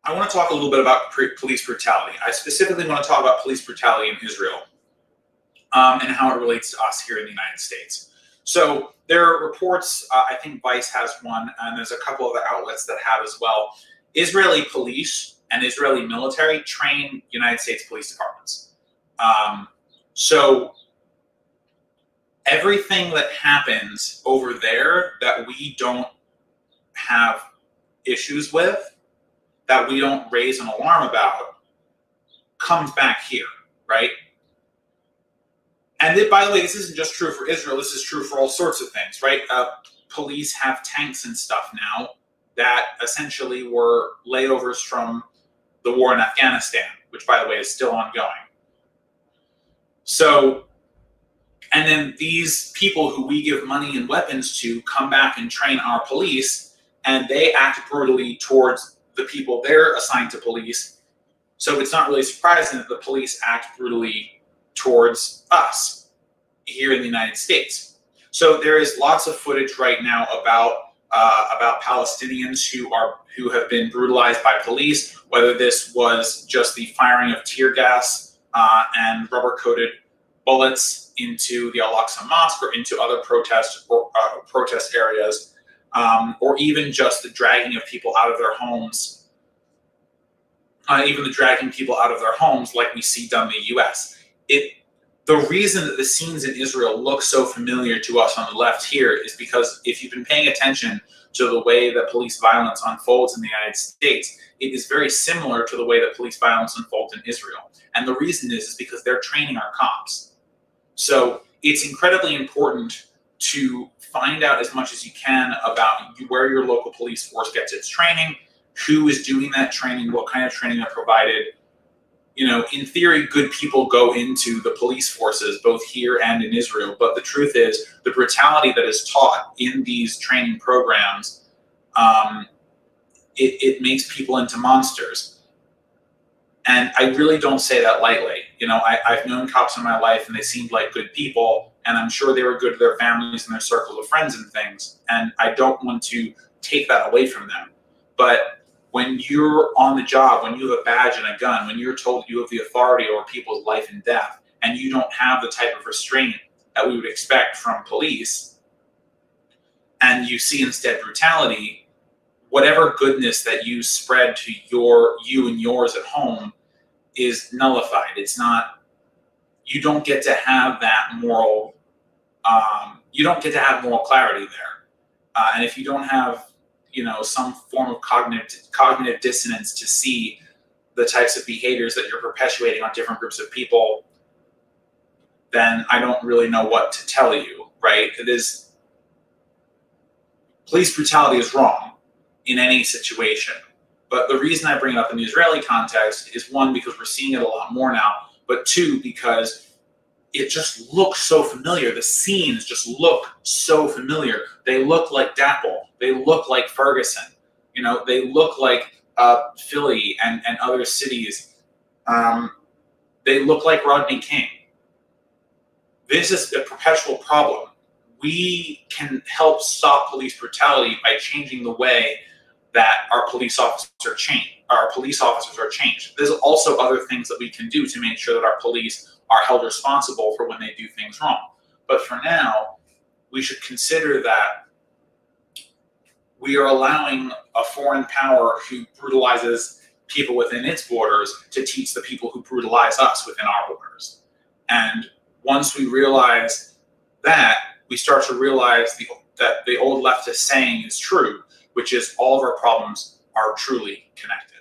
I want to talk a little bit about police brutality. I specifically want to talk about police brutality in Israel and how it relates to us here in the United States. So there are reports, I think Vice has one, and there's a couple other outlets that have as well. Israeli police and Israeli military train United States police departments. So everything that happens over there that we don't have issues with, that we don't raise an alarm about, comes back here, right? And by the way, this isn't just true for Israel. This is true for all sorts of things, right? Police have tanks and stuff now that essentially were layovers from the war in Afghanistan, which, by the way, is still ongoing. So, and then these people who we give money and weapons to come back and train our police, and they act brutally towards the people they're assigned to police. So it's not really surprising that the police act brutally towards us here in the United States. So there is lots of footage right now about Palestinians who have been brutalized by police, whether this was just the firing of tear gas and rubber-coated bullets into the Al-Aqsa Mosque or into other protest areas, or even just the dragging of people out of their homes, even the dragging people out of their homes like we see done in the U.S. The reason that the scenes in Israel look so familiar to us on the left here is because if you've been paying attention to the way that police violence unfolds in the United States, it is very similar to the way that police violence unfolds in Israel. And the reason is because they're training our cops. So it's incredibly important to find out as much as you can about where your local police force gets its training, who is doing that training, what kind of training they're provided. You know, in theory, good people go into the police forces, both here and in Israel. But the truth is, the brutality that is taught in these training programs, it makes people into monsters. And I really don't say that lightly. You know, I've known cops in my life, and they seemed like good people, and I'm sure they were good to their families and their circles of friends and things. And I don't want to take that away from them. But when you're on the job, when you have a badge and a gun, when you're told you have the authority over people's life and death, and you don't have the type of restraint that we would expect from police, and you see instead brutality, whatever goodness that you spread to you and yours at home is nullified. It's not, you don't get to have that moral, you don't get to have moral clarity there. And if you don't have, you know, some form of cognitive dissonance to see the types of behaviors that you're perpetuating on different groups of people, then I don't really know what to tell you, right? Police brutality is wrong in any situation. But the reason I bring it up in the Israeli context is, one, because we're seeing it a lot more now, but two, because it just looks so familiar. The scenes just look so familiar. They look like DAPL. They look like Ferguson. You know, they look like Philly and other cities. They look like Rodney King. This is a perpetual problem. We can help stop police brutality by changing the way that our police officers are changed. There's also other things that we can do to make sure that our police are held responsible for when they do things wrong. But for now, we should consider that we are allowing a foreign power who brutalizes people within its borders to teach the people who brutalize us within our borders. And once we realize that, we start to realize that the old leftist saying is true, which is all of our problems are truly connected.